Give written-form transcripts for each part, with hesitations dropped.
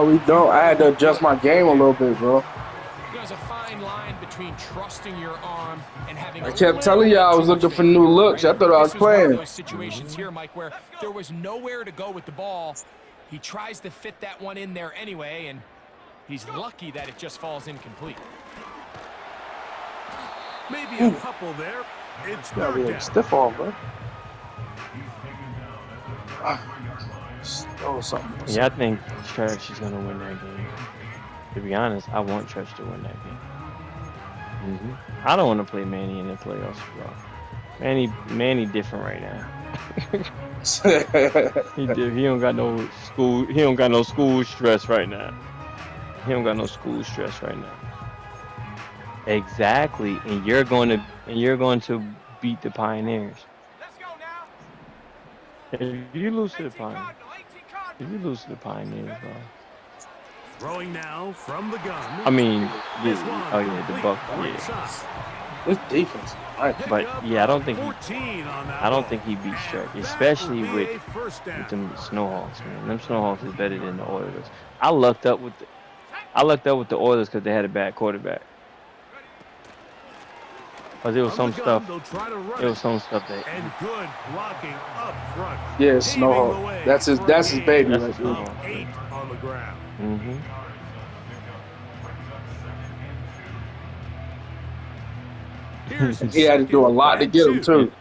we don't. I had to adjust my game a little bit, bro. There's a fine line between trusting your arm and having I a kept little telling y'all bit I too was much looking for faith in new your arm, looks. right? I thought I was This was one of playing. those situations here, Mike, where there was nowhere to go with the ball. He tries to fit that one in there anyway, and he's lucky that it just falls incomplete. Maybe a couple there. It's third down. Stiff arm, bro. Oh, something. Yeah, I think Church is gonna win that game. To be honest, I want Church to win that game. I don't want to play Manny in the playoffs, bro. Manny different right now. He don't got no school. He don't got no school stress right now. He don't got no school stress right now. Exactly, and you're going to beat the Pioneers. Let's go now. If you lose to the Pioneers, bro. Throwing now from the gun. I mean, the Bucks. Yeah. This defense, but yeah, I don't think he beats Shark, especially with them Snowhawks, man. Them Snowhawks is better than the Oilers. I lucked up with the Oilers because they had a bad quarterback. Because it was some stuff. It was some stuff that. And good blocking up front. Yeah, Snowhawk. That's his baby. That's right there. 8 on the ground. He had to do a lot to get him too.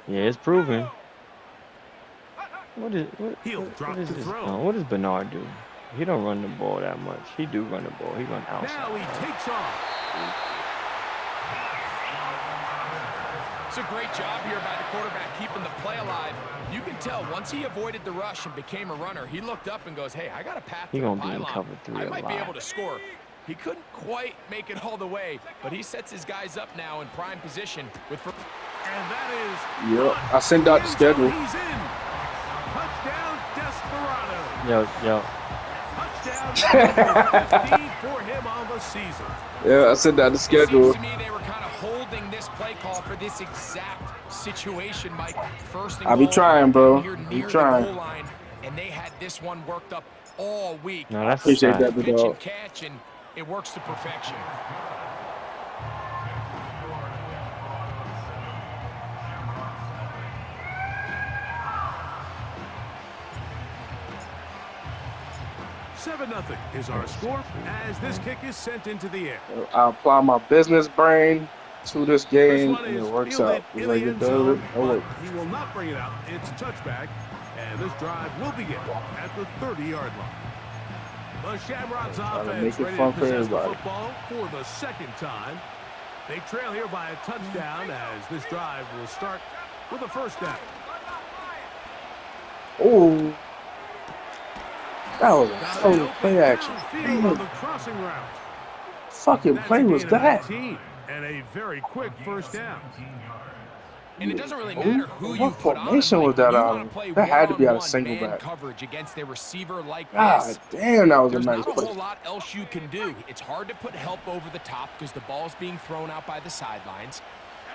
Yeah, it's proven. What does Bernard do? He don't run the ball that much. He do run the ball. He run outside. Now he takes off. It's a great job here by the quarterback keeping the play alive. You can tell once he avoided the rush and became a runner, he looked up and goes, hey, I got a path to the pylon. I might be able to score. He couldn't quite make it all the way, but he sets his guys up now in prime position. And that is... Yep, I sent out the schedule. He's in. Touchdown, Desperado. Touchdown 15 for him on the season. Yeah, I sent out the schedule. It seems to me they were kind of holding this play call for this exact situation, Mike. First and I be trying, bro. Be trying. And they had this one worked up all week. No, that's appreciate that, big dog. Catch, and it works to perfection. Nothing is our score as this kick is sent into the air. I apply my business brain to this game, and it works out. He will not bring it out. It's a touchback, and this drive will begin at the 30-yard line. The Shamrocks offense ready to possess the football for the second time. They trail here by a touchdown as this drive will start with a first down. Oh. That was a total play action. Fucking play was that? And a very quick first down. And it doesn't really matter who you put on. What formation was that out of? That had to be out of single back. Coverage against a receiver like God damn, that was a nice play. There's not a whole play. lot else you can do. It's hard to put help over the top because the ball's being thrown out by the sidelines.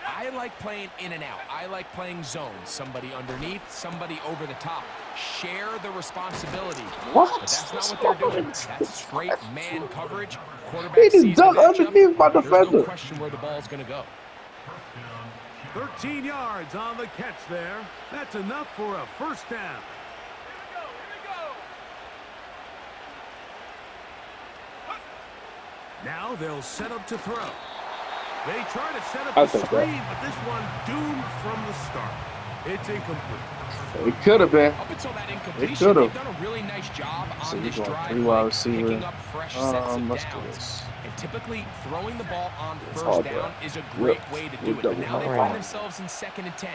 I like playing in and out. I like playing zones. Somebody underneath, somebody over the top. Share the responsibility. What? But that's not what they're doing. That's straight man coverage. Quarterback he just dunked underneath my defender. There's no question where the ball's going to go. 13 yards on the catch there. That's enough for a first down. Now they'll set up to throw. They try to set up a screen, but this one doomed from the start. It's incomplete. It could have been. Up until that incompletion, it could have. They've done a really nice job on this drive, picking up fresh sets of downs. And typically, throwing the ball on first down is a great way to do it. But now they find themselves in 2nd and 10.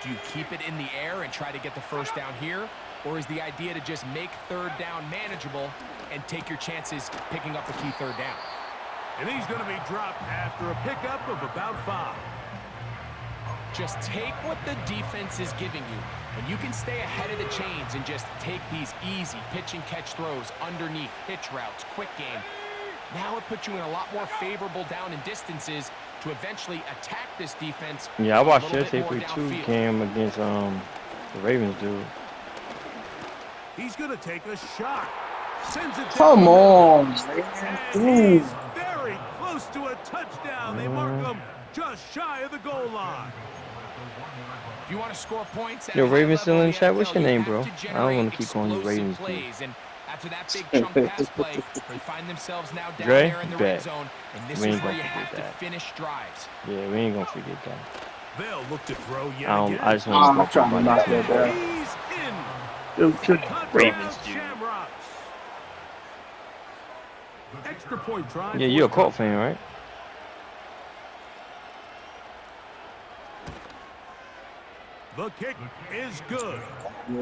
Do you keep it in the air and try to get the first down here? Or is the idea to just make 3rd down manageable and take your chances picking up a key 3rd down? And he's going to be dropped after a pickup of about 5. Just take what the defense is giving you. And you can stay ahead of the chains and just take these easy pitch and catch throws underneath, hitch routes, quick game. Now it puts you in a lot more favorable down and distances to eventually attack this defense. Yeah, I watched your tape with 2 game against the Ravens, dude. He's going to take a shot Sends it Come down. on, man. And he's very close to a touchdown. They mark him just shy of the goal line. If you want to score points at Yo, a high Ravens still level in in the the chat. What's NFL, your you name, have bro? to I don't want generate to keep calling you explosive Ravens. plays. And after that big chunk pass play, they find themselves now down Dre, there in the red bet. zone. And this We is ain't where gonna you have forget to that. finish drives. Yeah, we ain't gonna forget that. They'll look to throw yet again. I just want to I'm talk trying to about knock that. that down. He's in. Touchdown, Ravens, dude. Shamrocks. Extra point try. Yeah, you're a Colt fan, right? The kick is good.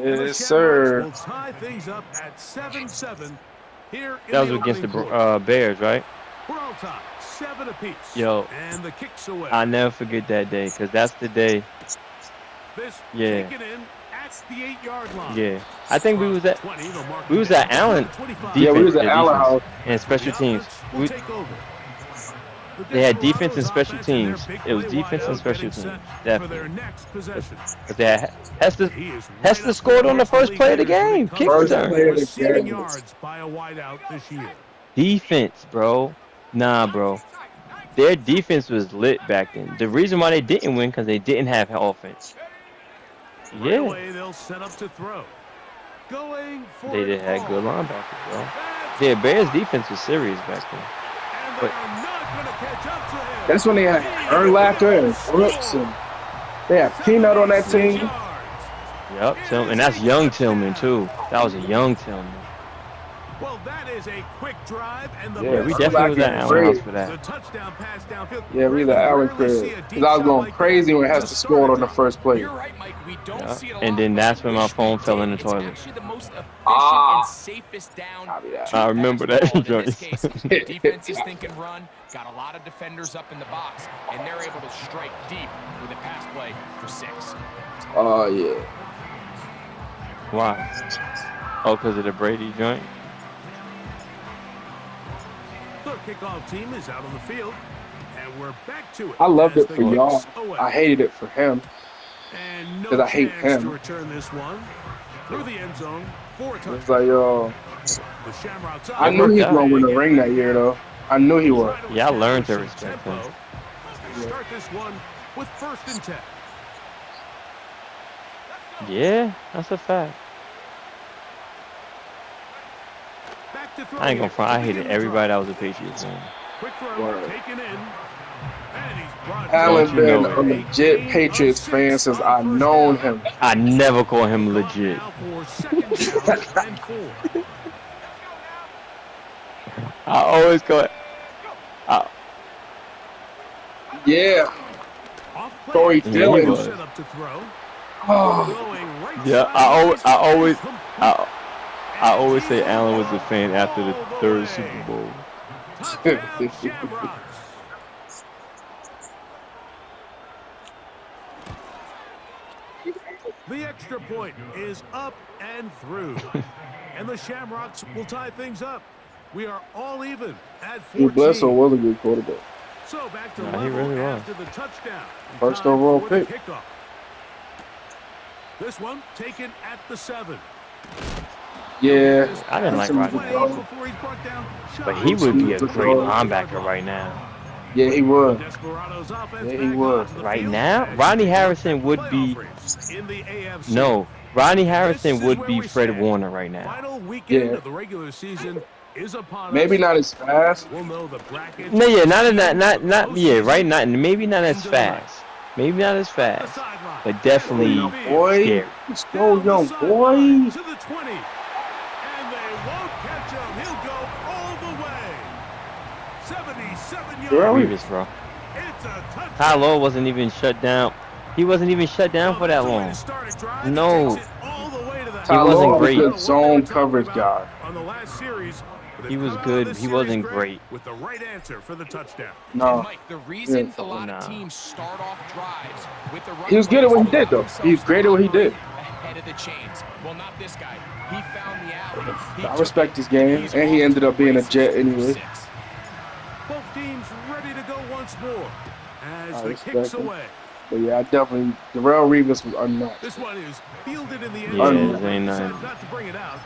Yes, sir. Will tie things up at 7-7 here in That was the against the quarter. Bears, right? We're all tied, 7 apiece. Yo, and the kick's away. I'll never forget that day, because that's the day. This Yeah. taken in at the 8-yard line. Yeah. I think we was at 20, Allen defense. Yeah, we was at their Allen defense, House. and special The teams. offense will take over. The They had defense and Desperados special offense and their teams. big It was play defense and wideout special getting teams. set for their Definitely. next possession. But they had Hester He is right Hester up scored there on the amongst first league play of the leaders when it game. comes Kick to First return. play of the receiving game. yards by a wideout this year. Defense, bro. Nah, bro. Their defense was lit back then. The reason why they didn't win because they didn't have offense. Right Yeah. away, they'll set up to throw. Going for They it did have good all. linebackers, bro. That's Yeah, Bears defense was serious back then. And But- they're not going to catch up to him. That's when they had Urlacher and Brooks, and they had Peanut on that 76 team. yards. Yep, and that's young Tillman too. That was a young Tillman. Well, that is a quick drive, and the Yeah, Yeah, we best definitely was way at to Allen House great. for the that. touchdown pass downfield. Yeah, we was at Allen crib. Because I was going crazy when Hester scored on the first play. You're right, Mike. We don't Yeah. see it a And lot, then but that's I when my wish phone we fell did. in the It's toilet. actually the most efficient and safest down Copy that. to I remember pass that the ball. In joint. this case, defense is thinking run, got a lot of defenders up in the box, and they're able to strike deep with a pass play for 6. Oh, yeah. Why? Oh, because of the Brady joint? The kickoff team is out on the field, and we're back to it. I loved as it the for kick's y'all. away. I hated it for him. And no 'cause I hate chance to him. return this one through the end zone for a touchdown. It's like, yo, The Shamrocks I knew he was out. going to win the ring that year, though. I knew he was. Yeah, I learned to Establish some respect him. tempo as they start this one with 1st and 10. Yeah, that's a fact. Back to throw I ain't gonna here front. to I hated begin the everybody drive. that was a Patriots fan. Quick throw, Word. taken in. And he's brought Allen Don't you been know a it. legit Patriots fan since I've known him. I never call him legit. Now for 2nd down and 4. I always call it. Yeah. Off play Corey action, Dillon. was. set up to throw. Oh, Going right Yeah, sideline. I always say Allen was a fan after the 3rd Super Bowl. Touchdown, Shamrocks. The extra point is up and through. And the Shamrocks will tie things up. We are all even at 14. Bledsoe was a good quarterback. So back to Yeah, he level really was. after the touchdown. First Time overall for the pick. kickoff. This one taken at the 7. Yeah. I didn't like Some Rodney good Play throw. before he's brought down. But he would be a Good great throw. linebacker right now. Yeah, he would. Desperados offense Yeah, he back would. onto the Right field now, as Ronnie they look Harrison at would playoff be. race in the AFC. No, Ronnie Harrison This is would where be we Fred stand. Warner right now. Final weekend Yeah. of the regular season is upon Maybe us. not as fast. We'll know the brackets. No, yeah, not in that, not yeah, Postseason right, not maybe not as into the night. fast, maybe not as The fast, sideline. but definitely Young boy. scary. Let's Down go, the young sideline boy. to the 20. And they won't catch him. He'll go all the way. 77 yards. Really? Revis, bro. It's a touchdown. Ty Law wasn't even shut down. He wasn't even shut down for that That's the way long. to start a drive. No. Takes it all the way to the Ty wasn't Law was great. a good zone coverage guy. On the last series, but He they've was come out good. of this He series, wasn't Greg, great. with the right answer for the touchdown. And No. Mike, the reason Yeah. a lot Nah. of teams start off drives with the run He was good at what he did, though. themselves He's great at what he to did. operate ahead of the chains. Well, not this guy. He found the alley. He I took respect it, his game, he's and he off ended to up being a races Jet for anyway. 6. Both teams ready to go once more as I the respect kicks him. away. But yeah, I definitely, Darrell Revis was unmatched. This one is fielded in the end Yeah, zone. this ain't Decides nothing. not to bring it out.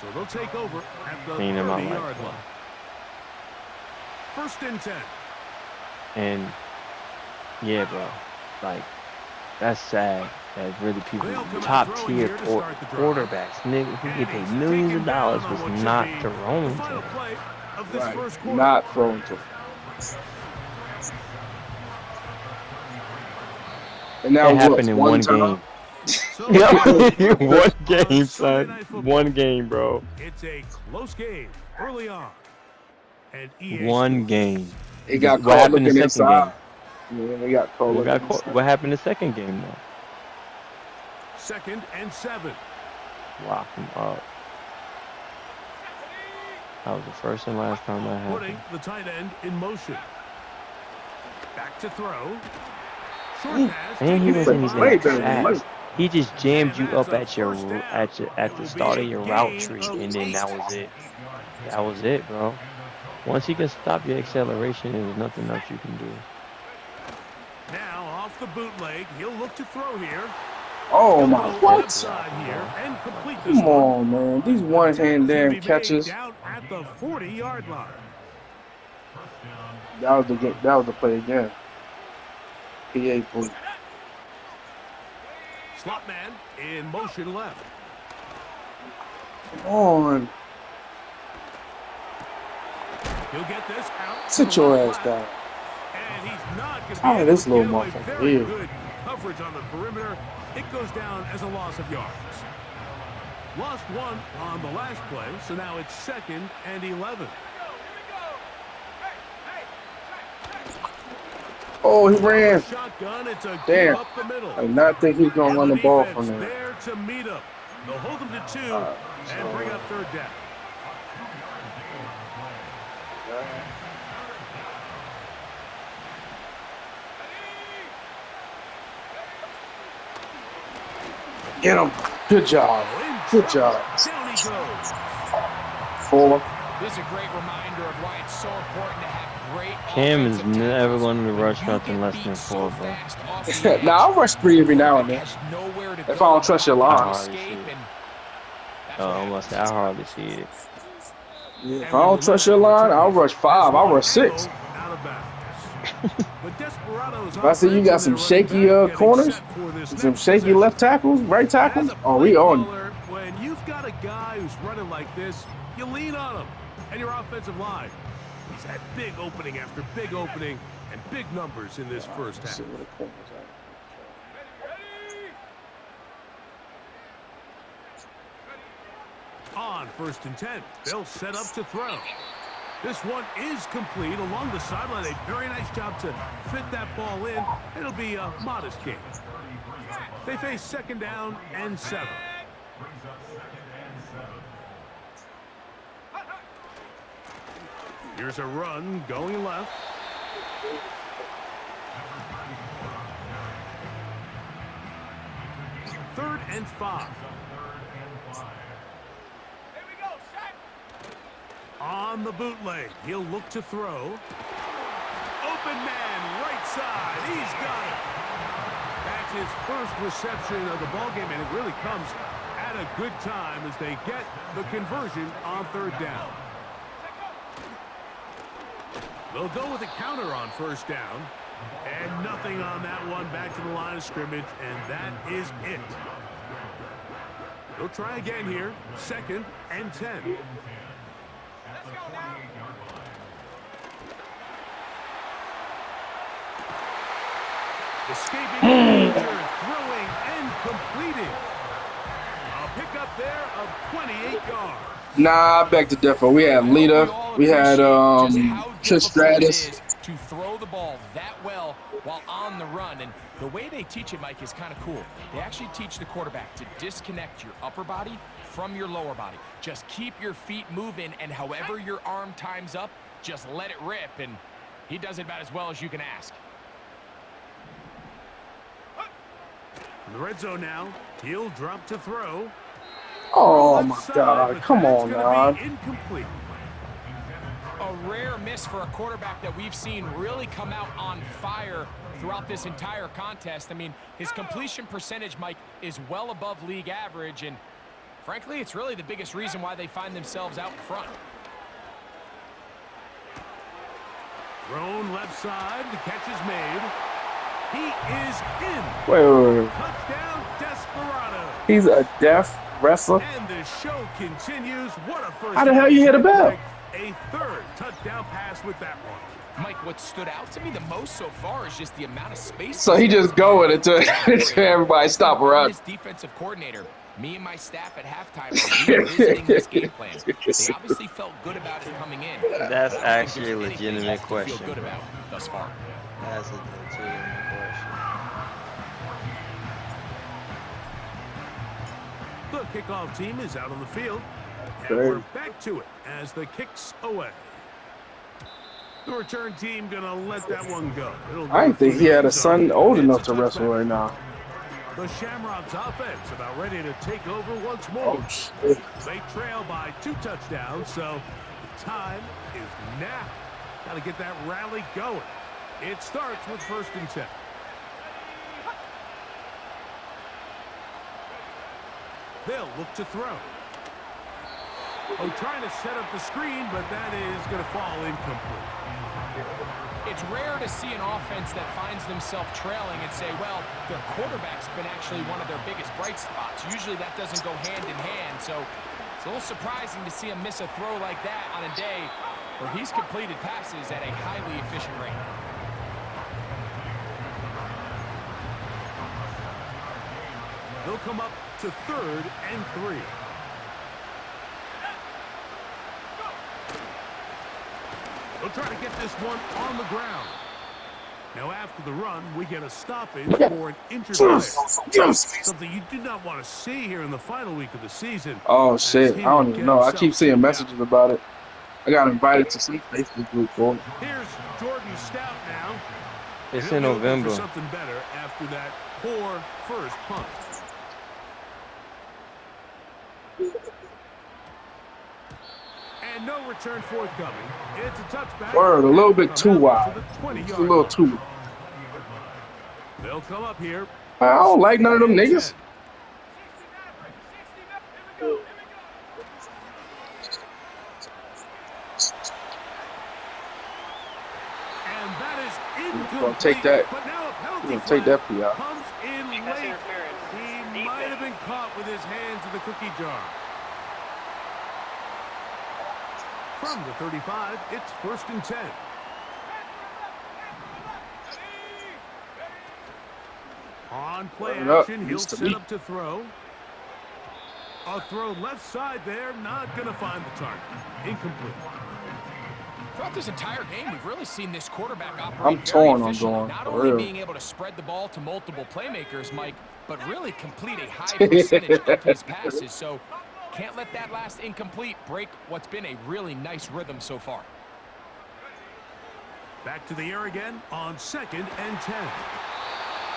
So they'll take over at the Clean him out 30-yard like line. First and 10. And yeah, bro, like that's sad that really people top tier quarterbacks, nigga, who get paid millions of dollars was not thrown to him. Right, not thrown to him. And now it happened in one game. One game, son. One game, bro. It's a close game early on. And one game. It got what caught happened looking the second inside. game? Yeah, they got caught. What happened the second game, though? 2nd and 7. Lock him up. That was the first and last time that happened. Putting the tight end in motion. Back to throw. Short pass. And he wasn't even fast. He just jammed you up at the start of your route tree, and then that was it. That was it, bro. Once he can stop your acceleration, there's nothing else you can do. Now off the bootleg, he'll look to throw here. Oh my! What? Come on, man! These one-hand damn catches. Down at the 40-yard line. That was the play again. PA point. Slot man in motion left. Come on. He'll get this out. Sit your ass down. And he's not going to be this little able to get motherfucker very here. good coverage on the perimeter. It goes down as a loss of yards. Lost one on the last play, so now it's 2nd and 11. Oh, he ran. Shotgun, it's a Damn. up the middle. I did not think he was going to run the ball from there. There to meet him. They'll hold him to 2 and bring up 3rd down. Get him. Good job. Good job. 4. This is a great reminder of why it's so important to have great. Cam is never going to rush nothing less than 4, bro. Nah, I'll rush 3 every now and then. If I don't trust your line. I hardly see it. If I don't trust your line, I'll rush 5. I'll rush 6. If I see you got some shaky corners, some shaky left tackles, right tackles, oh, we on. When you've got a guy who's running like this, you lean on him and your offensive line. He's had big opening after big opening and big numbers in this first half. On 1st and 10, they'll set up to throw. This one is complete along the sideline. A very nice job to fit that ball in. It'll be a modest gain. They face 2nd down and 7. Here's a run going left. Third and 5. On the bootleg, he'll look to throw. Open man, right side. He's got it. That's his first reception of the ballgame, and it really comes at a good time as they get the conversion on 3rd down. They'll go with a counter on 1st down. And nothing on that one. Back to the line of scrimmage, and that is it. They'll try again here. 2nd and 10. Escaping danger, throwing and completing. A pickup there of 28 yards. Nah, I beg to differ. We had Lita. We had Stratus. To throw the ball that well while on the run. And the way they teach it, Mike, is kind of cool. They actually teach the quarterback to disconnect your upper body from your lower body. Just keep your feet moving, and however your arm times up, just let it rip. And he does it about as well as you can ask. In the red zone now, he'll drop to throw. Oh my God! Come on, man. Incomplete. A rare miss for a quarterback that we've seen really come out on fire throughout this entire contest. I mean, his completion percentage, Mike, is well above league average, and Frankly, it's really the biggest reason why they find themselves out in front. Thrown left side. The catch is made. He is in. Wait. Touchdown, Desperado. He's a deaf wrestler. And the show continues. What a first. How the hell you hit a bell? A third touchdown pass with that one. Mike, what stood out to me the most so far is just the amount of space. So he just going until everybody stop around. This defensive coordinator, me and my staff at halftime are revisiting this game plan. They obviously felt good about it coming in. That's actually a legitimate question. Feel good about thus far. That's a legitimate question. The kickoff team is out on the field. And we're back to it as the kick's away. The return team gonna let that one go. I didn't think he had a son old enough to wrestle right now. The Shamrocks offense about ready to take over once more. Oh, shit. They trail by 2 touchdowns, so the time is now. Got to get that rally going. It starts with 1st and 10. They'll look to throw. Oh, trying to set up the screen, but that is going to fall incomplete. It's rare to see an offense that finds themselves trailing and say, well, their quarterback's been actually one of their biggest bright spots. Usually that doesn't go hand in hand, so it's a little surprising to see him miss a throw like that on a day where he's completed passes at a highly efficient rate. They'll come up to 3rd and 3. They'll try to get this one on the ground. Now after the run, we get a stoppage for an injured player. Something you do not want to see here in the final week of the season. Oh, shit. I don't even know. I keep seeing messages about it. I got invited to some Facebook group for it. Here's Jordan Stout now. It's in November. Something better after that poor first punt. And no return forthcoming. It's a touchback. Word, a little bit too wide. Just a little too. They'll come up here. I don't like none of them niggas. And that is incomplete. We're gonna take that. But now a penalty We're gonna take that for y'all. comes in late. He might have been caught with his hands in the cookie jar. From the 35, it's 1st and 10. On play action, he'll set up to throw. A throw left side there, not going to find the target. Incomplete. Throughout this entire game, we've really seen this quarterback operate I'm torn on efficiently, going, not for only real. being able to spread the ball to multiple playmakers, Mike, but really complete a high percentage of his passes. So can't let that last incomplete break what's been a really nice rhythm so far. Back to the air again on 2nd and 10.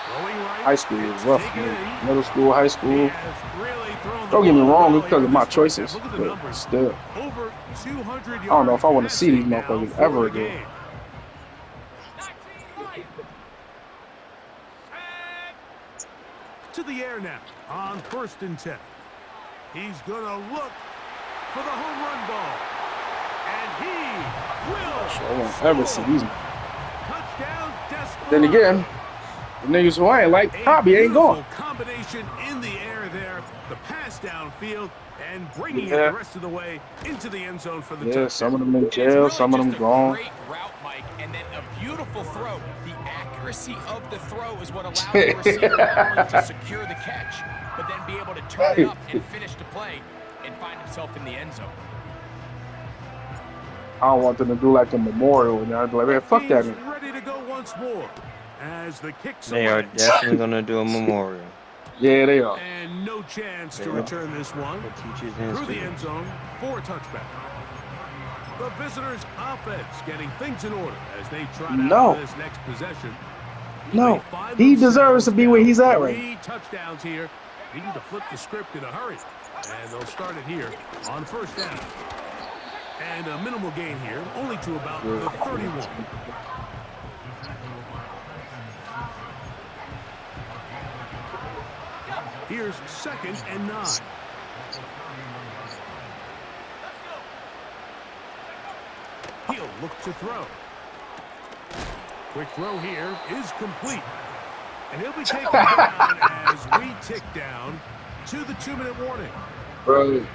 Throwing right. High school is rough, man. Middle school, high school. Really Don't get me wrong, it's because of my choices, but still. Over 200 I don't know if I want to see these motherfuckers ever again. To the air now on 1st and 10. He's going to look for the home run ball. And he will. I won't ever see these. Touchdown, Desperado. Then again, the niggas who I ain't like probably ain't going. Combination in the air there. The pass downfield and bringing it the rest of the way into the end zone for the touchdown. Some of them in jail, some of them gone. Great route, Mike, and then a beautiful throw. The accuracy of the throw is what allowed the receiver not only to secure the catch, but then be able to turn it up and finish the play and find himself in the end zone. I don't want them to do like a memorial, and I'd be like, man, fuck that. Team's ready to go once more as the kicks They are definitely gonna do a memorial. Yeah, they are. And no chance to return this one through the end zone for a touchback. The visitors' offense getting things in order as they try out this next possession. No, he deserves to be where he's at right now. 3 touchdowns here. Needing to flip the script in a hurry. And they'll start it here on 1st down. And a minimal gain here, only to about the 31. Here's 2nd and 9. He'll look to throw. Quick throw here is complete. And he'll be taken down as we tick down to the 2-minute warning. Bro.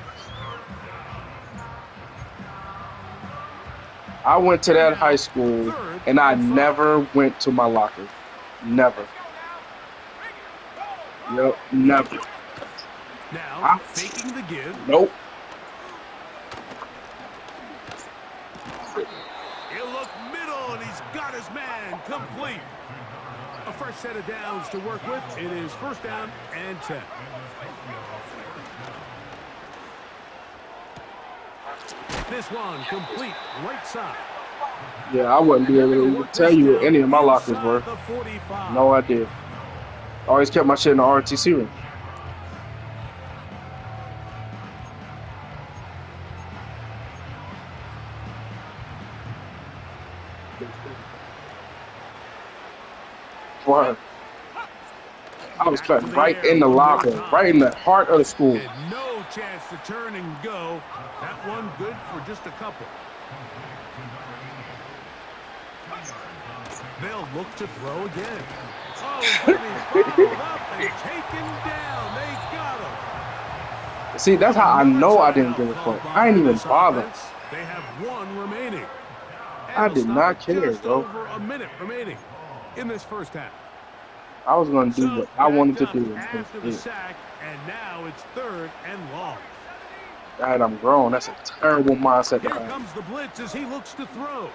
I went to that high school, and I never went to my locker. Never. Yep, never. Now, faking the give. Nope. He'll look middle, and he's got his man complete. A fresh set of downs to work with. It is 1st down and 10. This one complete right side. Yeah, I wouldn't be able to tell you what any of my lockers were. No idea. Always kept my shit in the RTC room. Word. I was cut right in the locker, right in the heart of the school. No chance to turn and go. That one good for just a couple. They'll look to throw again. Oh, but he's bottled up and taken down. They got him. See, that's how I know I didn't give a fuck. I ain't even bother. They have one remaining. I did not care, just bro. Over a minute remaining in this first half. I was going to do what I wanted to do. After the sack, and now it's 3rd and long. God, I'm grown. That's a terrible mindset to Here have. comes the blitz as he looks to throw.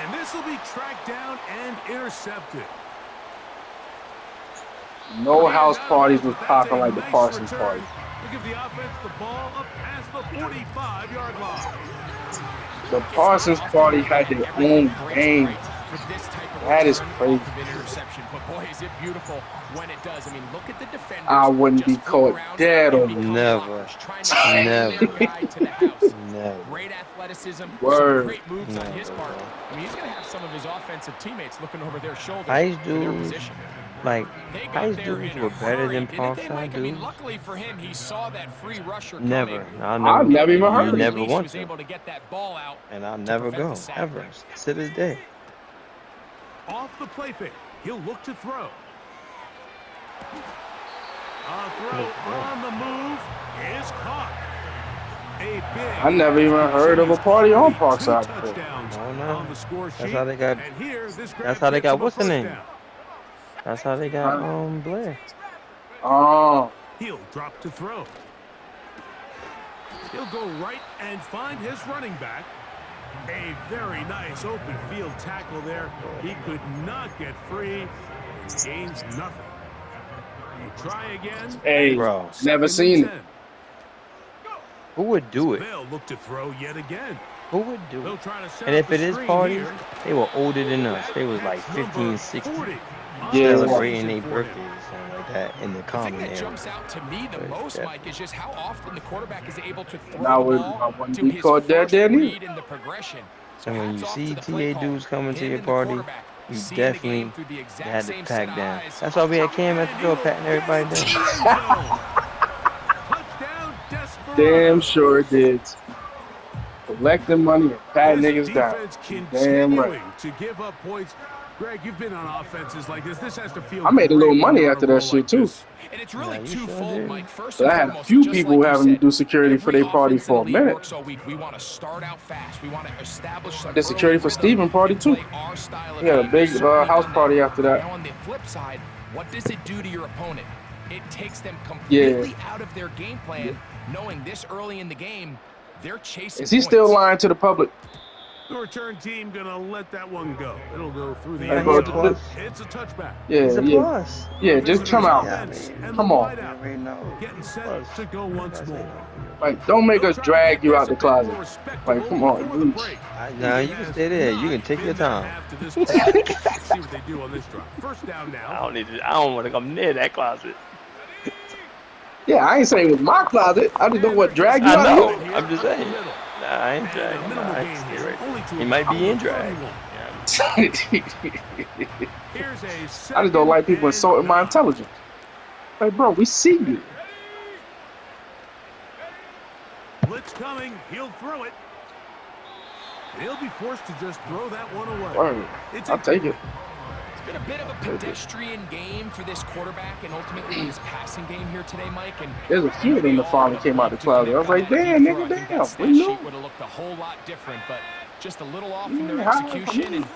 And this will be tracked down and intercepted. No house parties was popping like the Parsons party. We give the offense the ball up past the 45-yard line. The Parsons party had their own game. That is crazy. But boy, is it beautiful when it does. I mean, look at the defenders. I wouldn't be caught dead on it. Never. Never. Great athleticism. Word. Great moves on his part. I mean, he's going to have some of his offensive teammates looking over their shoulder. Ice dudes, like, Ice dudes were better than Parkside dudes. Luckily for him, he saw that free rusher Never. I've never even heard of it. Never want to. able to get that ball out. And I'll never go, ever. To this day. Off the play fake, he'll look to throw. A throw on the move is caught. I never even heard of a party on Parkside before. Oh no. That's how they got. That's how they got. What's the name? That's how they got Blair. Oh. He'll drop to throw. He'll go right and find his running back. A very nice open field tackle there. He could not get free. He gains nothing. He try again. Hey, bro. Never seen it. Who would do it? They'll look to throw yet again. Who would do it? And if it is parties, they were older than us. They was like 15, 16. Yeah, celebrating their birthdays and something like that in the common area. The thing that jumps out to me the most, Mike, is just how often the quarterback is able to throw now the ball to his first read in the progression. So when you see TA dudes coming to your party, you definitely had to pack down. That's why we had Cam at the door patting everybody down. Damn sure it did. Collecting money and patting niggas down. Damn right. To give up points. Greg, you've been on offenses like this. This has to feel. I made a little money after that shit too. And it's really twofold, Mike. First, but I had a few people having to do security for their party for a minute. We want to start out fast. We want to establish. I did security for Steven party too. He had a big house party after that. Now on the flip side, what does it do to your opponent? It takes them completely out of their game plan, knowing this early in the game, they're chasing. Is he still lying to the public? The return team gonna let that one go. It'll go through the end zone. It's a touchback. Yeah, just come out. Come on. Getting set to go once more. Like, don't make us drag you out the closet. Like, come on. No, you can stay there. You can take your time. See what they do on this drive. First down now. I don't want to come near that closet. Yeah, I ain't saying it was my closet. I just don't want to drag you out. I know. I'm just saying. Nah, I ain't dragging. Nah, I can stay right there. He might be in drag. I just don't like people insulting my intelligence. Like, bro, we see you. Blitz coming. He'll throw it. He'll be forced to just throw that one away. Word. I'll take it. It's been a bit of a pedestrian game for this quarterback and ultimately his passing game here today, Mike. And there's a few of them that finally came out the closet. I was like, damn, nigga, damn. That sheet would have looked a whole lot different, but just a little off in their execution and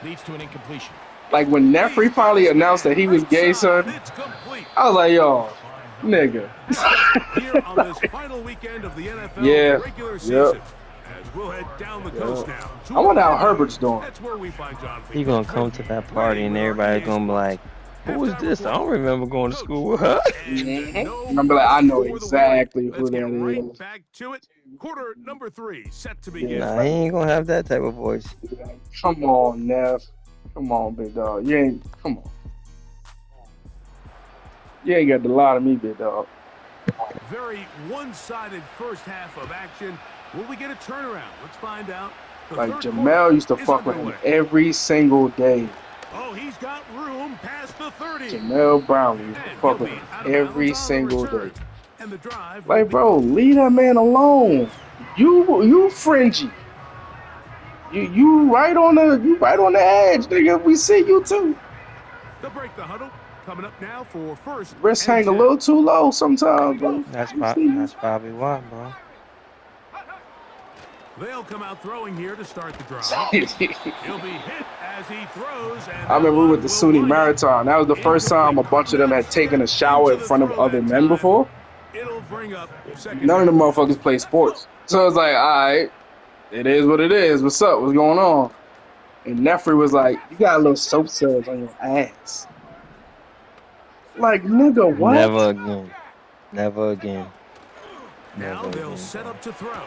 leads to an incompletion. Like when Nefry finally announced that he was gay, son, I was like, yo, nigga. Here on this final weekend of the NFL regular season. As we'll head down the coast now. I wonder how Herbert's doing. That's where we find John. He gonna come to that party and everybody's gonna be like, who is this? I don't remember going to school with her. I'm gonna be like, I know exactly who that is. Back to it. Quarter number 3 set to begin. Nah, he ain't gonna have that type of voice. Come on, Neff. Come on, big dog. You ain't, come on. You ain't got to lie to me, big dog. Very one-sided first half of action. Will we get a turnaround? Let's find out. Like Jamel used to fuck with him every single day. Oh, he's got room past the 30. Jamel Brown used to fuck with him every single day. Like, bro, leave that man alone. You fringy. You right on the edge, nigga. We see you too. They'll break the huddle. Coming up now for first. Wrist hang a little too low sometimes, bro. That's probably why, bro. They'll come out throwing here to start the drive. He'll be hit as he throws. And I remember with the SUNY Marathon. That was the first time a bunch of them had taken a shower in front of other men before. It'll bring up none of the motherfuckers play sports. So it's like, all right, it is what it is. What's up? What's going on? And Nefry was like, you got a little soap suds on your ass. Like, nigga, what? Never again. Never again. Now Never they'll again, set bro. up to throw.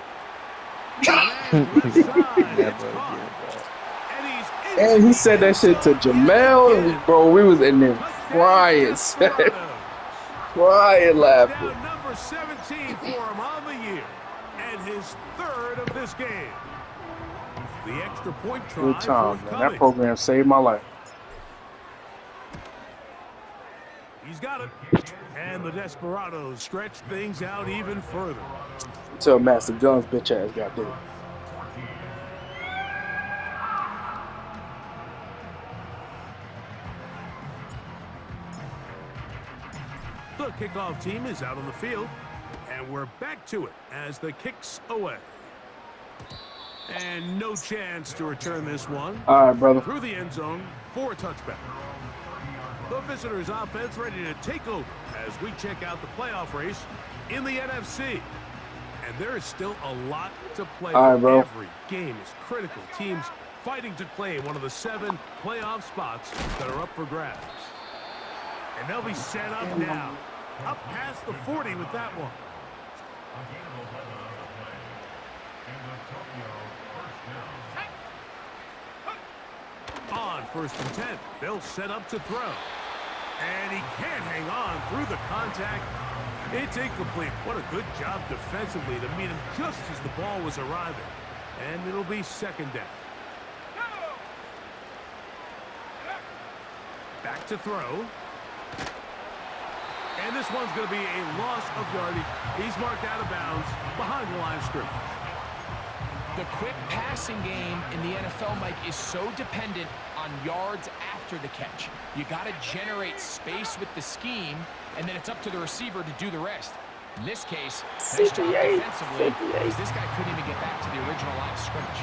Never again, bro. And he said that shit to Jamel, and bro, we was in there crying, crying laughing. Number 17 for him on the year, and his third of this game. The extra point try. Good time, man. That program saved my life. He's got it. And the Desperados stretch things out even further. Until Master Guns bitch ass got there. The kickoff team is out on the field, and we're back to it as the kick's away. And no chance to return this one. All right, brother. Through the end zone for a touchback. The visitors' offense ready to take over as we check out the playoff race in the NFC. And there is still a lot to play for. Bro. Every game is critical. Teams fighting to claim one of the 7 playoff spots that are up for grabs. And they'll be set up now. Up past the 40 with that one. On 1st and 10, they'll set up to throw. And he can't hang on through the contact. It's incomplete. What a good job defensively to meet him just as the ball was arriving. And it'll be 2nd down. Back to throw. And this one's going to be a loss of yardage. He's marked out of bounds behind the line of scrimmage. The quick passing game in the NFL, Mike, is so dependent on yards after the catch. You got to generate space with the scheme, and then it's up to the receiver to do the rest. In this case, nice job defensively, because this guy couldn't even get back to the original line of scrimmage.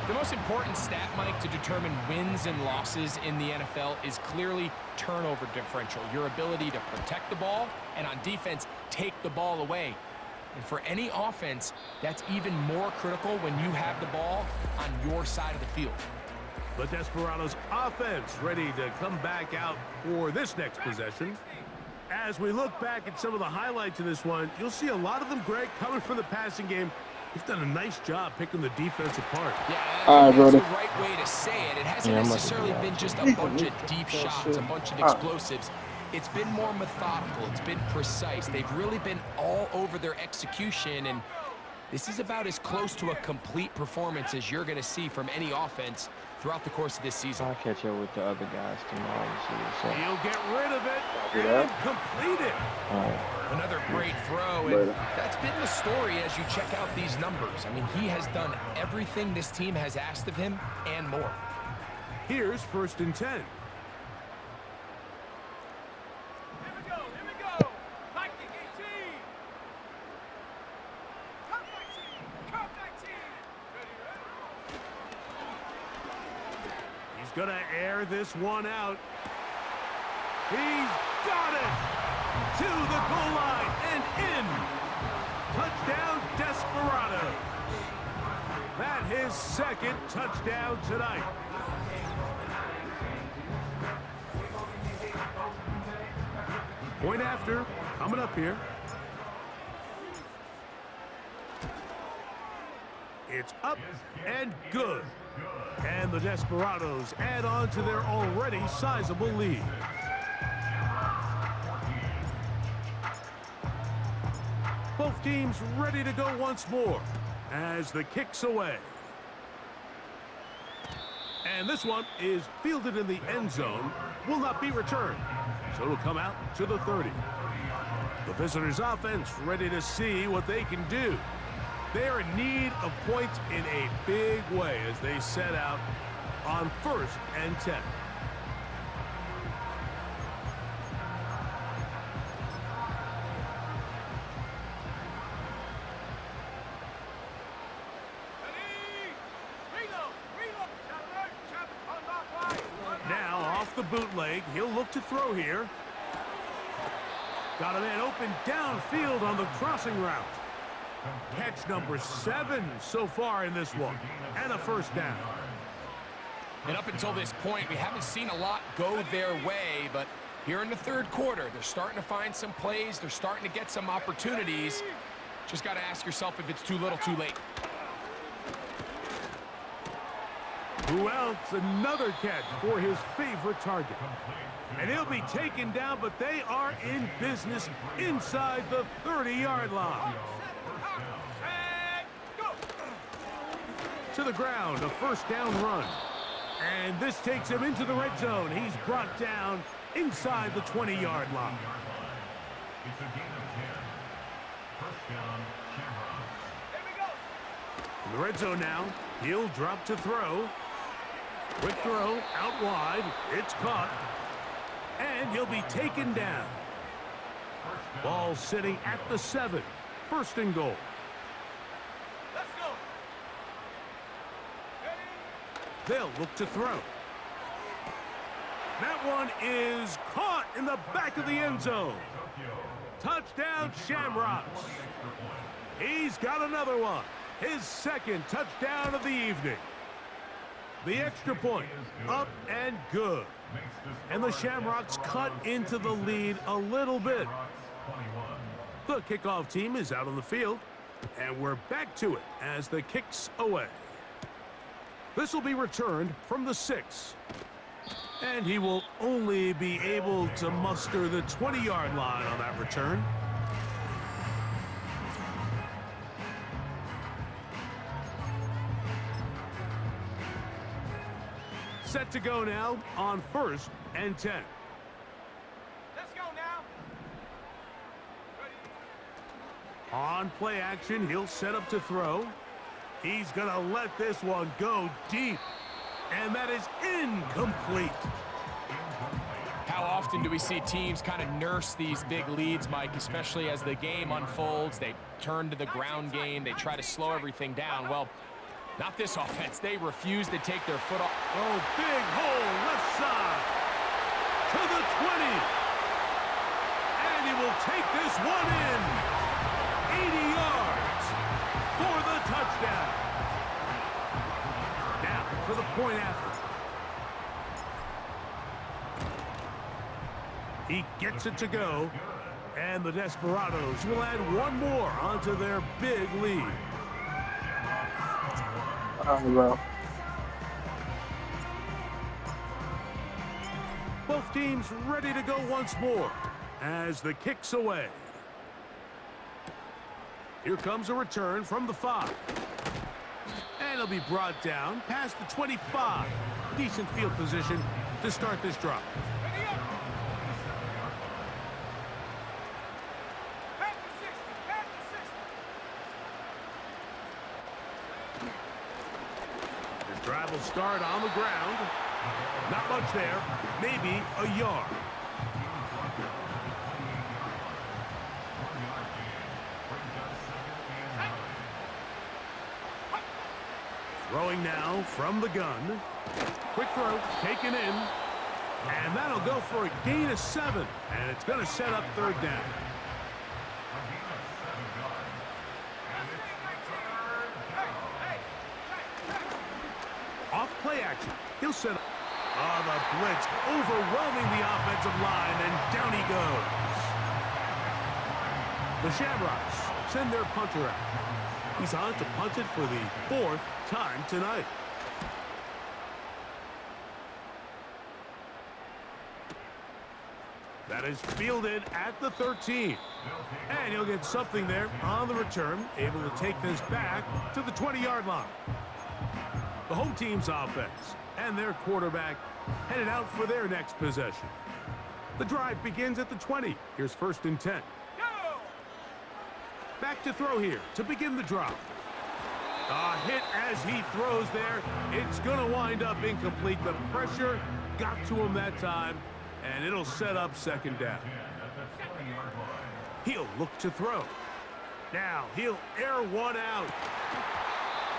The most important stat, Mike, to determine wins and losses in the NFL is clearly turnover differential, your ability to protect the ball, and on defense, take the ball away. And for any offense, that's even more critical when you have the ball on your side of the field. The Desperados offense ready to come back out for this next possession. As we look back at some of the highlights of this one, you'll see a lot of them, Greg, coming from the passing game. You've done a nice job picking the defense apart. Yeah, that's the right way to say it. It hasn't necessarily been just a bunch of deep shots, a bunch of explosives. It's been more methodical. It's been precise. They've really been all over their execution, and this is about as close to a complete performance as you're going to see from any offense throughout the course of this season. I'll catch up with the other guys tomorrow and see what's up. He'll get rid of it and complete it. Another great throw, and that's been the story as you check out these numbers. I mean, he has done everything this team has asked of him and more. Here's 1st and 10. Gonna air this one out. He's got it to the goal line and in. Touchdown, Desperado. That his 2nd touchdown tonight. Point after coming up here. It's up and good. And the Desperados add on to their already sizable lead. Both teams ready to go once more as the kick's away. And this one is fielded in the end zone, will not be returned. So it'll come out to the 30. The visitors' offense ready to see what they can do. They are in need of points in a big way as they set out on 1st and 10. Now off the bootleg, he'll look to throw here. Got a man open downfield on the crossing route. Catch number 7 so far in this one, and a 1st down. And up until this point, we haven't seen a lot go their way, but here in the 3rd quarter, they're starting to find some plays. They're starting to get some opportunities. Just got to ask yourself if it's too little, too late. Who else? Another catch for his favorite target. And he'll be taken down, but they are in business inside the 30-yard line. To the ground, a 1st down run. And this takes him into the red zone. He's brought down inside the 20-yard line. In the red zone now, he'll drop to throw. Quick throw, out wide. It's caught. And he'll be taken down. Ball sitting at the 7. 1st and goal. They'll look to throw. That one is caught in the back of the end zone. Touchdown, Shamrocks. He's got another one. His 2nd touchdown of the evening. The extra point, up and good. And the Shamrocks cut into the lead a little bit. The kickoff team is out on the field, and we're back to it as the kick's away. This will be returned from the 6. And he will only be able to muster the 20-yard line on that return. Set to go now on 1st and 10. Let's go now. On play action, he'll set up to throw. He's going to let this one go deep. And that is incomplete. How often do we see teams kind of nurse these big leads, Mike, especially as the game unfolds? They turn to the ground game. They try to slow everything down. Well, not this offense. They refuse to take their foot off. Oh, big hole left side to the 20. And he will take this one in. 80 yards for the touchdown. Now for the point after. He gets it to go. And the Desperados will add one more onto their big lead. Well. Both teams ready to go once more as the kick's away. Here comes a return from the 5. And they'll be brought down past the 25. Decent field position to start this drive. The drive will start on the ground. Not much there, maybe a yard. Throwing now from the gun. Quick throw, taken in. And that'll go for a gain of 7. And it's going to set up third down. Off play action. He'll set up. Oh, the blitz overwhelming the offensive line, and down he goes. The Shamrocks send their punter out. He's on to punt it for the 4th time tonight. That is fielded at the 13. And he'll get something there on the return, able to take this back to the 20-yard line. The home team's offense and their quarterback headed out for their next possession. The drive begins at the 20. Here's 1st and 10. Back to throw here to begin the drive. A hit as he throws there. It's going to wind up incomplete. The pressure got to him that time, and it'll set up 2nd down. He'll look to throw. Now he'll air one out.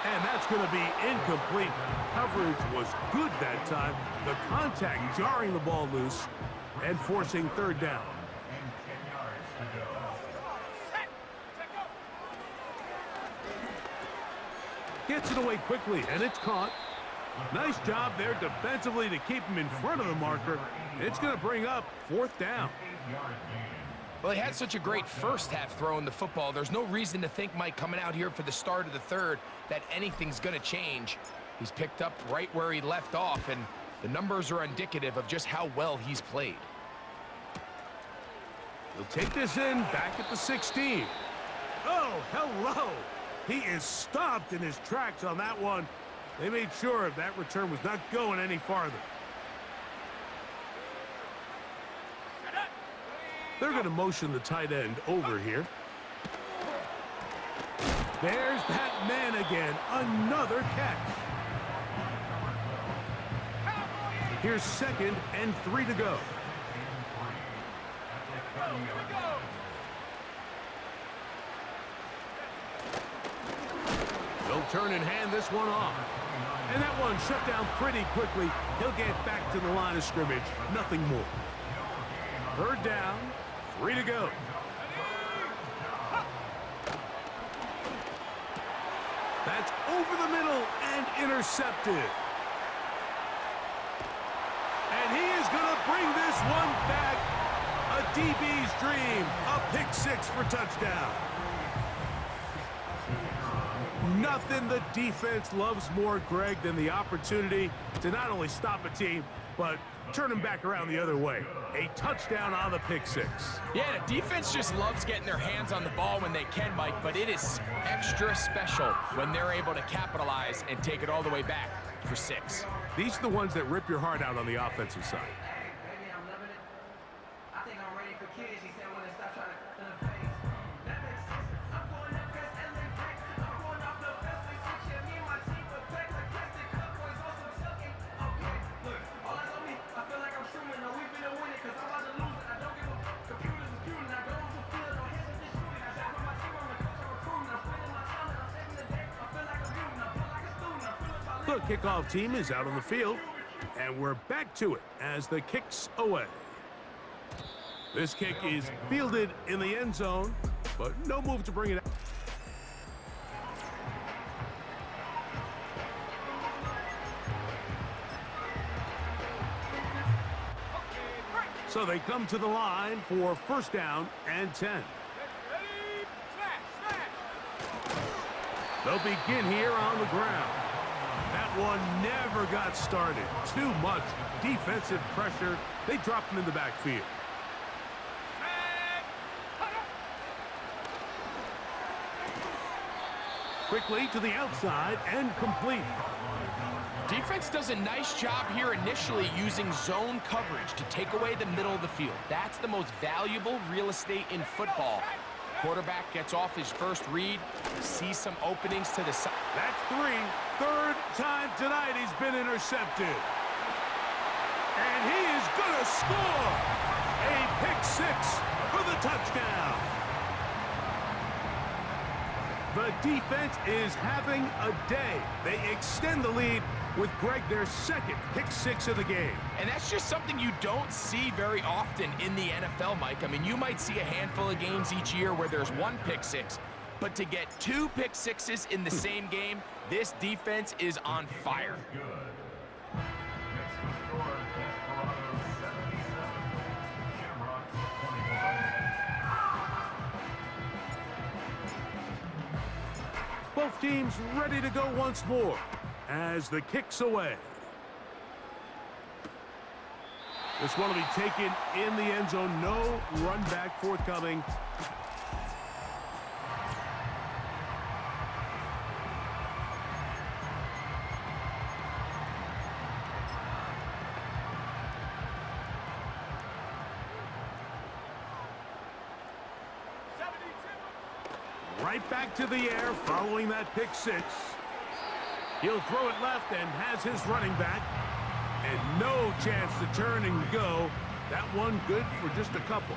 And that's going to be incomplete. Coverage was good that time. The contact jarring the ball loose and forcing 3rd down. Gets it away quickly, and it's caught. Nice job there defensively to keep him in front of the marker. It's going to bring up 4th down. Well, he had such a great first half throwing the football. There's no reason to think, Mike, coming out here for the start of the 3rd, that anything's going to change. He's picked up right where he left off, and the numbers are indicative of just how well he's played. He'll take this in back at the 16. Oh, hello. He is stopped in his tracks on that one. They made sure that return was not going any farther. They're going to motion the tight end over here. There's that man again. Another catch. Here's 2nd and 3 to go. They'll turn and hand this one off. And that one shut down pretty quickly. He'll get back to the line of scrimmage. Nothing more. 3rd down, 3 to go. That's over the middle and intercepted. And he is going to bring this one back. A DB's dream. A pick 6 for touchdown. Nothing the defense loves more, Greg, than the opportunity to not only stop a team, but turn them back around the other way. A touchdown on the pick 6. Yeah, the defense just loves getting their hands on the ball when they can, Mike, but it is extra special when they're able to capitalize and take it all the way back for 6. These are the ones that rip your heart out on the offensive side. Baby, I'm loving it. I think I'm ready for kids. She said when they stop trying to face. That makes sense. I'm going up past LA Pack. I'm going off the best way. Switch me and my team for back like plastic cup boys on some chucking. Okay, look, all eyes on me. I feel like I'm shooting. No, we finna win it because I'm about to lose it. I don't give a computers is computing. I go on the field. No hands are just shooting. I shot for my team. I'm a coach. I'm recruiting. I'm spending my time and I'm saving the day. I feel like I'm mutant. I feel like a student. I feel like The kickoff team is out on the field, and we're back to it as the kick's away. This kick is fielded in the end zone, but no move to bring it out. So they come to the line for 1st down and 10. They'll begin here on the ground. That one never got started. Too much defensive pressure. They dropped him in the backfield. quickly to the outside and complete. Defense does a nice job here initially using zone coverage to take away the middle of the field. That's the most valuable real estate in football. Quarterback gets off his first read, sees some openings to the side. That's 3. Third time tonight he's been intercepted. And he is going to score. A pick 6 for the touchdown. The defense is having a day. They extend the lead with Greg, their second pick 6 of the game. And that's just something you don't see very often in the NFL, Mike. I mean, you might see a handful of games each year where there's 1 pick 6, but to get 2 pick 6s in the same game, this defense is on fire. Both teams ready to go once more as the kick's away. This one will be taken in the end zone. No run back forthcoming. Right back to the air following that pick 6. He'll throw it left and has his running back. And no chance to turn and go. That one good for just a couple.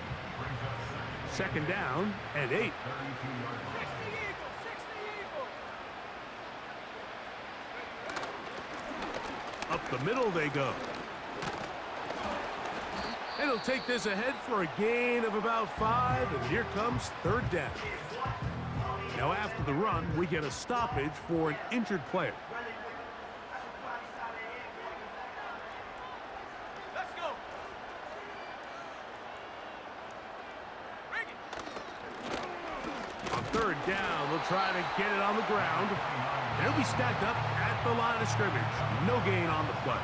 Second down and 8. Up the middle they go. And he'll take this ahead for a gain of about 5. And here comes third down. Now after the run, we get a stoppage for an injured player. Let's go. On third down, they'll try to get it on the ground. And he'll be stacked up at the line of scrimmage. No gain on the play.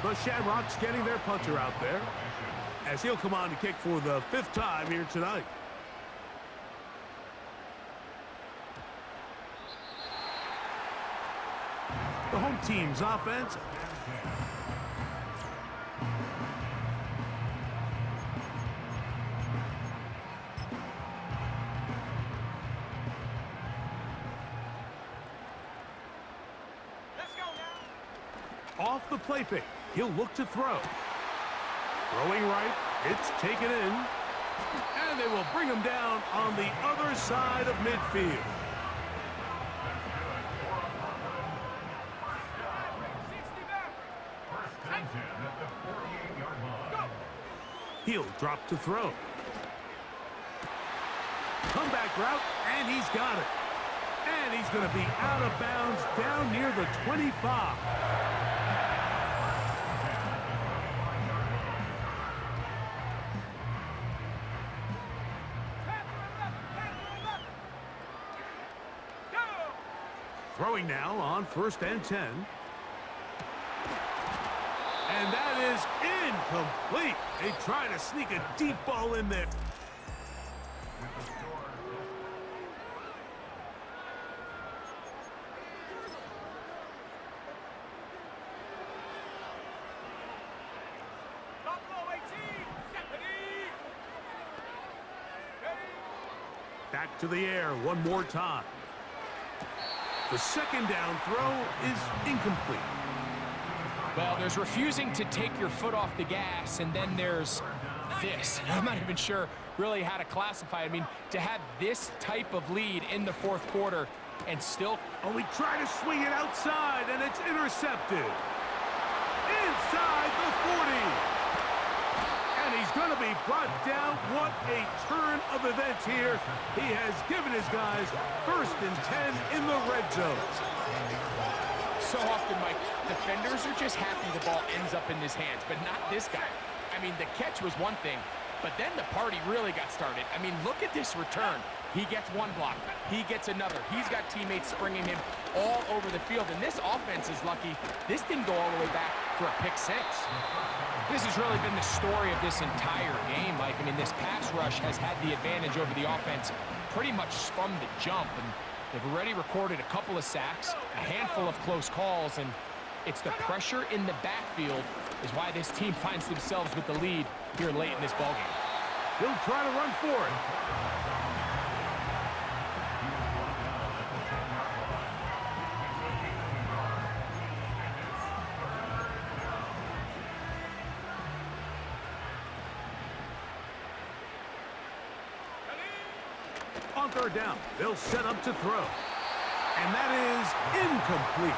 The Shamrocks getting their punter out there as he'll come on to kick for the 5th time here tonight. The home team's offense. Let's go now. Off the play fake, he'll look to throw. Throwing right, it's taken in. And they will bring him down on the other side of midfield. He'll drop to throw. Comeback route, and he's got it. And he's going to be out of bounds down near the 25. Throwing now on 1st and 10. And that is incomplete. They try to sneak a deep ball in there. Back to the air one more time. The second down throw is incomplete. Well, there's refusing to take your foot off the gas, and then there's this. I'm not even sure really how to classify it. I mean, to have this type of lead in the 4th quarter and still... Oh, we try to swing it outside, and it's intercepted. Inside the 40. And he's going to be brought down. What a turn of events here. He has given his guys 1st and 10 in the red zone. So often, Mike, defenders are just happy the ball ends up in his hands, but not this guy. I mean, the catch was one thing, but then the party really got started. I mean, look at this return. He gets one block. He gets another. He's got teammates springing him all over the field, and this offense is lucky. This didn't go all the way back for a pick 6. This has really been the story of this entire game, Mike. I mean, this pass rush has had the advantage over the offense pretty much from the jump, and They've already recorded a couple of sacks, a handful of close calls, and it's the pressure in the backfield is why this team finds themselves with the lead here late in this ballgame. He'll try to run for it. On third down, they'll set up to throw. And that is incomplete.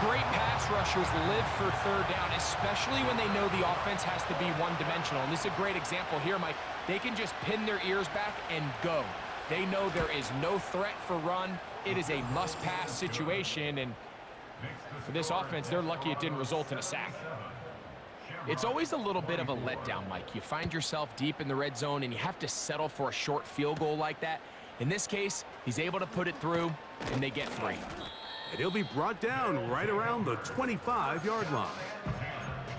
Great pass rushers live for third down, especially when they know the offense has to be one-dimensional. And this is a great example here, Mike. They can just pin their ears back and go. They know there is no threat for run. It is a must-pass situation, and for this offense, they're lucky it didn't result in a sack. It's always a little bit of a letdown, Mike. You find yourself deep in the red zone, and you have to settle for a short field goal like that. In this case, he's able to put it through, and they get 3. And he'll be brought down right around the 25-yard line.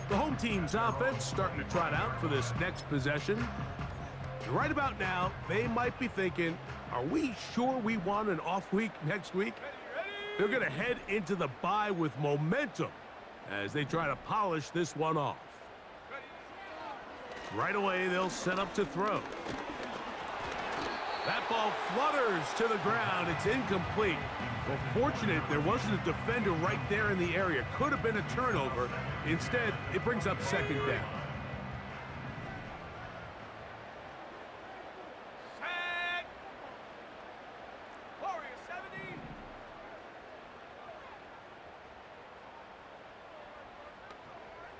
The home team's offense starting to trot out for this next possession. And right about now, they might be thinking, are we sure we want an off week next week? They're going to head into the bye with momentum as they try to polish this one off. Right away, they'll set up to throw. That ball flutters to the ground. It's incomplete. Well, fortunate there wasn't a defender right there in the area. Could have been a turnover. Instead, it brings up second down. Set. Warrior 70.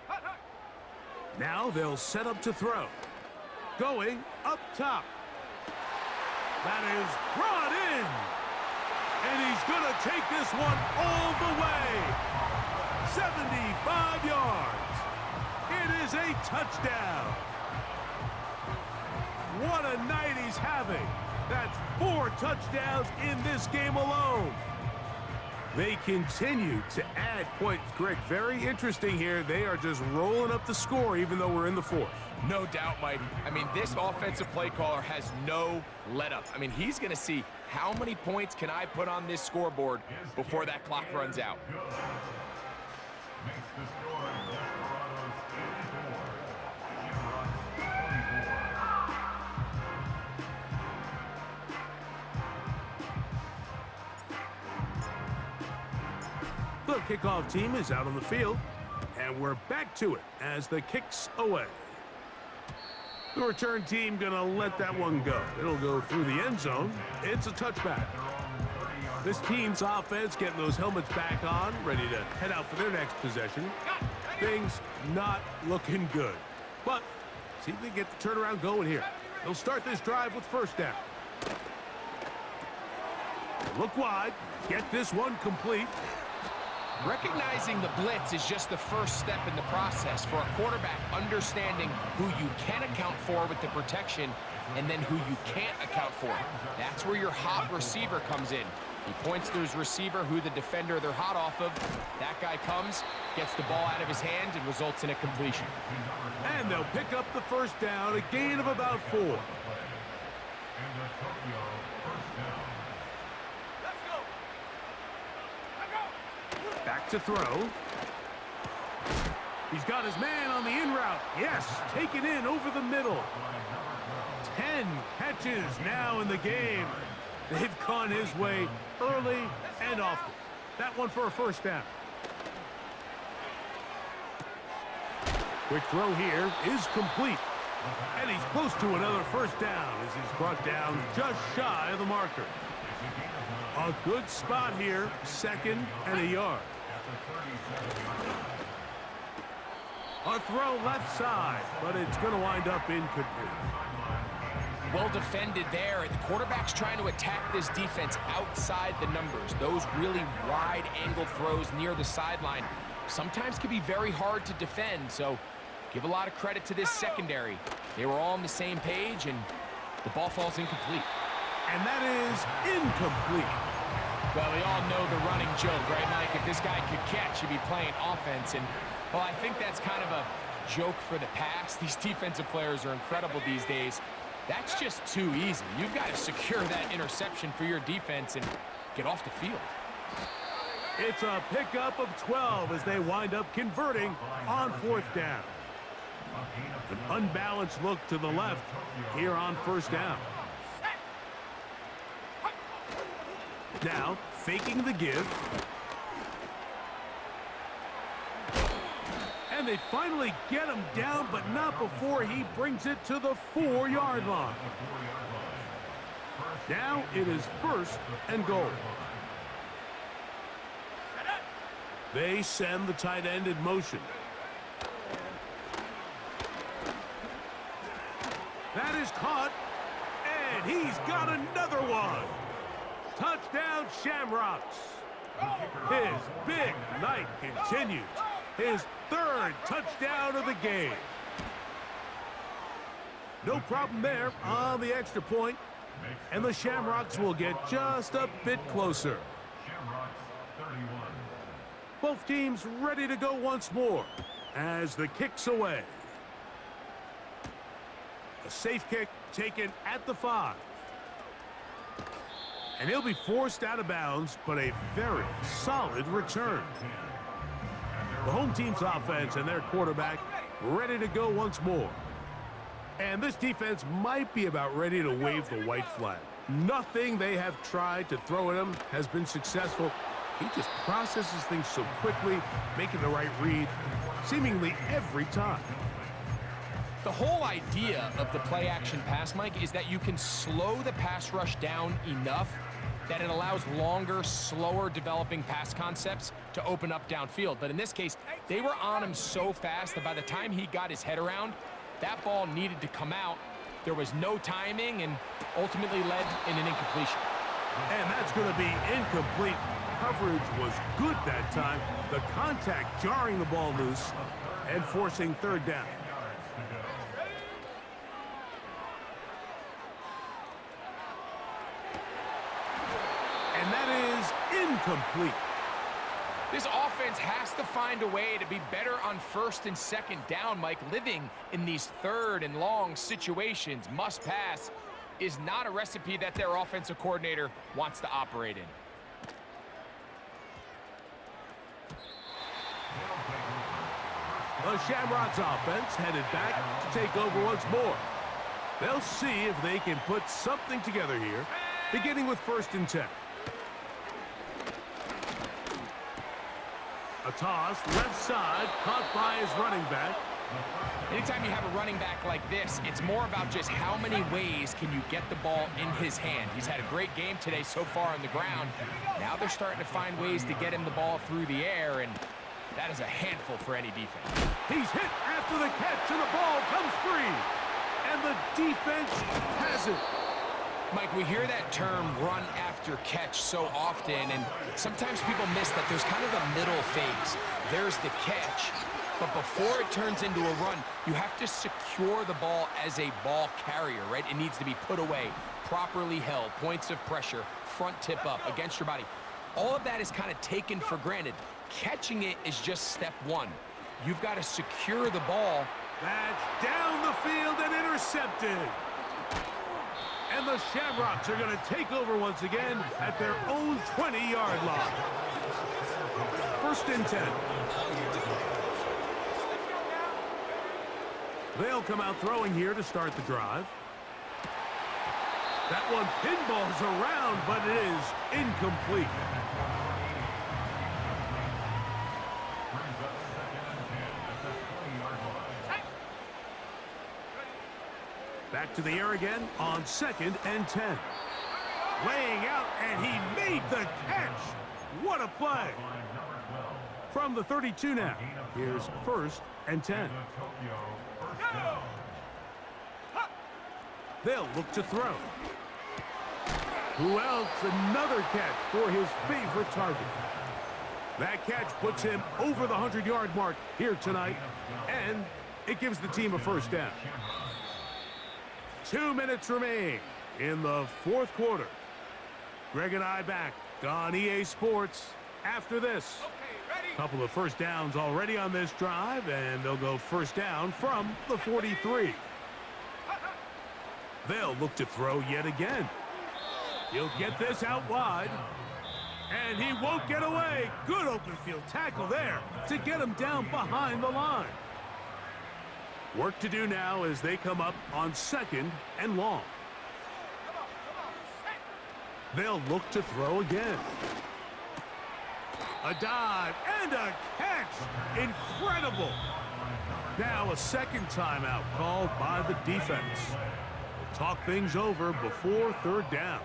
Hut, hut. Now they'll set up to throw. Going up top. That is brought in. And he's going to take this one all the way. 75 yards. It is a touchdown. What a night he's having. That's 4 touchdowns in this game alone. They continue to add points. Greg, very interesting here. They are just rolling up the score even though we're in the 4th. No doubt, Mike. I mean, this offensive play caller has no let-up. I mean, he's going to see how many points can I put on this scoreboard before that clock runs out. The kickoff team is out on the field, and we're back to it as the kick's away. The return team gonna let that one go. It'll go through the end zone. It's a touchback. This team's offense getting those helmets back on, ready to head out for their next possession. Things not looking good, but see if they get the turnaround going here. They'll start this drive with first down. Look wide, get this one complete. Recognizing the blitz is just the first step in the process for a quarterback understanding who you can account for with the protection and then who you can't account for. That's where your hot receiver comes in. He points to his receiver, who the defender they're hot off of. That guy comes, gets the ball out of his hand, and results in a completion. And they'll pick up the first down, a gain of about 4. Back to throw. He's got his man on the in route. Yes, taken in over the middle. 10 catches now in the game. They've gone his way early and often. That one for a first down. Quick throw here is complete. And he's close to another first down as he's brought down just shy of the marker. A good spot here, 2nd and a yard. A throw left side, but it's going to wind up incomplete. Well defended there. The quarterback's trying to attack this defense outside the numbers. Those really wide angle throws near the sideline sometimes can be very hard to defend, so give a lot of credit to this secondary. They were all on the same page, and the ball falls incomplete. And that is incomplete. Well, we all know the running joke, right, Mike? If this guy could catch, he'd be playing offense. And, well, I think that's kind of a joke for the past. These defensive players are incredible these days. That's just too easy. You've got to secure that interception for your defense and get off the field. It's a pickup of 12 as they wind up converting on 4th down. An unbalanced look to the left here on 1st down. Now, faking the give. And they finally get him down, but not before he brings it to the 4-yard line. Now it is 1st and goal. They send the tight end in motion. That is caught, and he's got another one. Touchdown, Shamrocks. His big night continues. His 3rd touchdown of the game. No problem there on the extra point, and the Shamrocks will get just a bit closer. Both teams ready to go once more as the kick's away. A safe kick taken at the 5. And he'll be forced out of bounds, but a very solid return. The home team's offense and their quarterback ready to go once more. And this defense might be about ready to wave the white flag. Nothing they have tried to throw at him has been successful. He just processes things so quickly, making the right read, seemingly every time. The whole idea of the play-action pass, Mike, is that you can slow the pass rush down enough that it allows longer, slower developing pass concepts to open up downfield. But in this case, they were on him so fast that by the time he got his head around, that ball needed to come out. There was no timing and ultimately led in an incompletion. And that's going to be incomplete. Coverage was good that time. The contact jarring the ball loose and forcing 3rd down. And that is incomplete. This offense has to find a way to be better on 1st and 2nd down, Mike. Living in these 3rd and long situations, must pass, is not a recipe that their offensive coordinator wants to operate in. The Shamrocks offense headed back to take over once more. They'll see if they can put something together here, beginning with 1st and 10. A toss, left side, caught by his running back. Anytime you have a running back like this, it's more about just how many ways can you get the ball in his hand. He's had a great game today so far on the ground. Now they're starting to find ways to get him the ball through the air, and that is a handful for any defense. He's hit after the catch, and the ball comes free. And the defense has it. Mike, we hear that term run after catch so often, and sometimes people miss that there's kind of a middle phase. There's the catch, but before it turns into a run, you have to secure the ball as a ball carrier, right? It needs to be put away, properly held, points of pressure, front tip up against your body. All of that is kind of taken for granted. Catching it is just step 1. You've got to secure the ball. That's down the field and intercepted. And the Shamrocks are going to take over once again at their own 20-yard line. 1st and 10. They'll come out throwing here to start the drive. That one pinballs around, but it is incomplete. Back to the air again on 2nd and 10. Laying out, and he made the catch. What a play. From the 32 now, here's 1st and 10. They'll look to throw. Who else? Another catch for his favorite target. That catch puts him over the 100-yard mark here tonight, and it gives the team a 1st down. 2 minutes remain in the 4th quarter. Greg and I back on EA Sports after this. Couple of 1st downs already on this drive, and they'll go 1st down from the 43. They'll look to throw yet again. He'll get this out wide. And he won't get away. Good open field tackle there to get him down behind the line. Work to do now as they come up on 2nd and long. They'll look to throw again. A dive and a catch. Incredible. Now a 2nd timeout called by the defense. We'll talk things over before 3rd down.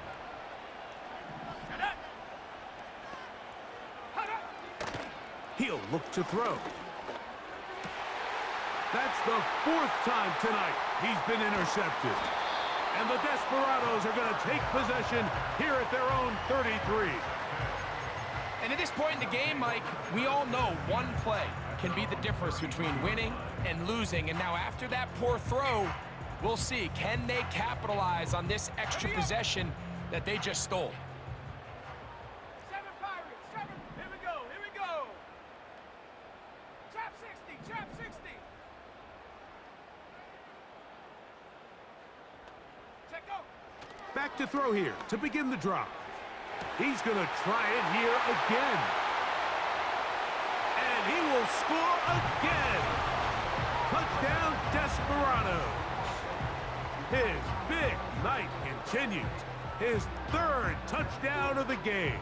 He'll look to throw. That's the 4th time tonight he's been intercepted. And the Desperados are going to take possession here at their own 33. And at this point in the game, Mike, we all know one play can be the difference between winning and losing. And now after that poor throw, we'll see, can they capitalize on this extra possession that they just stole? 7 Pirates, 7. Here we go, here we go. Trap 60, trap 60. Check out. Back to throw here to begin the drive. He's going to try it here again. And he will score again. Touchdown, Desperados. His big night continues. His 3rd touchdown of the game.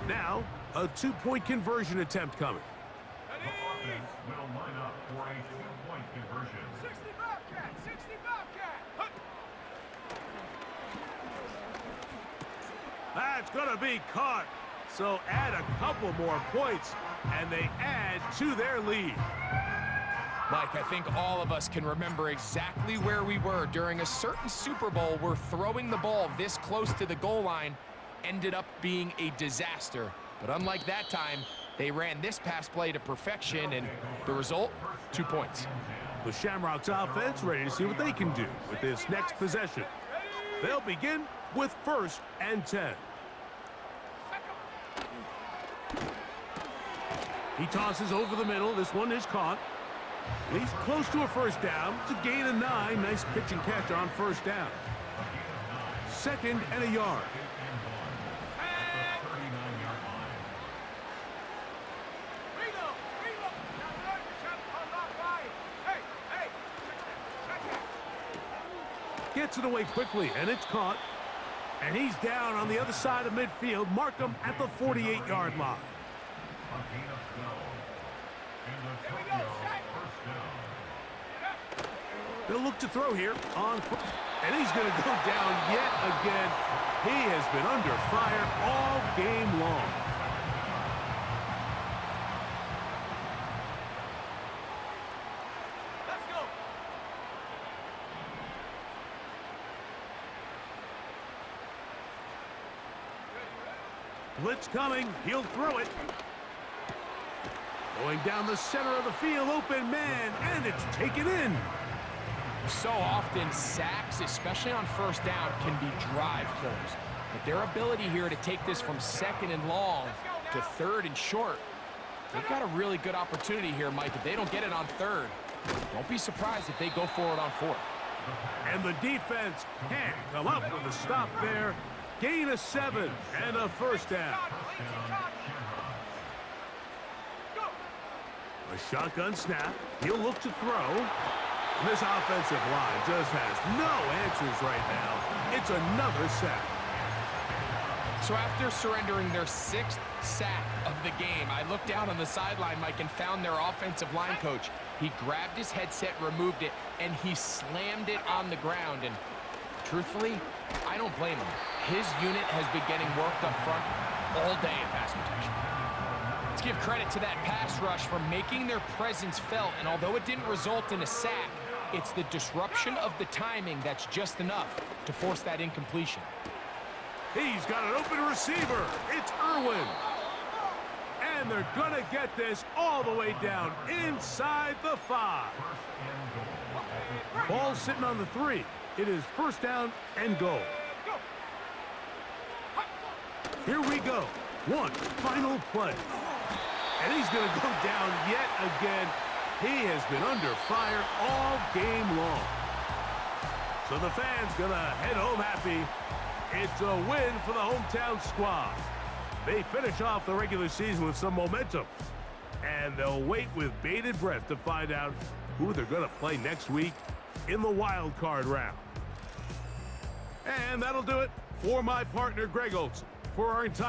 Now, a 2-point conversion attempt coming. Ready? Will line up for a 2-point conversion. 60 Bobcat, 60 Bobcat. Hup. That's going to be caught. So add a couple more points, and they add to their lead. Mike, I think all of us can remember exactly where we were during a certain Super Bowl where throwing the ball this close to the goal line ended up being a disaster. But unlike that time, they ran this pass play to perfection, and the result, 2 points. The Shamrocks offense ready to see what they can do with this next possession. They'll begin with 1st and 10. He tosses over the middle. This one is caught. And he's close to a 1st down to gain a 9. Nice pitch and catch on 1st down. 2nd and a yard. Gets it away quickly, and it's caught. And he's down on the other side of midfield. Mark him at the 48-yard line. They'll look to throw here on foot. And he's going to go down yet again. He has been under fire all game long. Let's go. Blitz coming. He'll throw it. Going down the center of the field. Open man. And it's taken in. So often, sacks, especially on 1st down, can be drive killers. But their ability here to take this from 2nd and long to 3rd and short, they've got a really good opportunity here, Mike. If they don't get it on 3rd, don't be surprised if they go for it on 4th. And the defense can't come up with a stop there. Gain of 7 and a 1st down. A shotgun snap. He'll look to throw. This offensive line just has no answers right now. It's another sack. So after surrendering their 6th sack of the game, I looked down on the sideline, Mike, and found their offensive line coach. He grabbed his headset, removed it, and he slammed it on the ground. And truthfully, I don't blame him. His unit has been getting worked up front all day in pass protection. Let's give credit to that pass rush for making their presence felt, and although it didn't result in a sack, it's the disruption of the timing that's just enough to force that incompletion. He's got an open receiver. It's Irwin. And they're going to get this all the way down inside the 5. Ball sitting on the 3. It is 1st down and goal. Here we go. One final play. And he's going to go down yet again. He has been under fire all game long. So the fans going to head home happy. It's a win for the hometown squad. They finish off the regular season with some momentum. And they'll wait with bated breath to find out who they're going to play next week in the wild card round. And that'll do it for my partner, Greg Olson. For our entire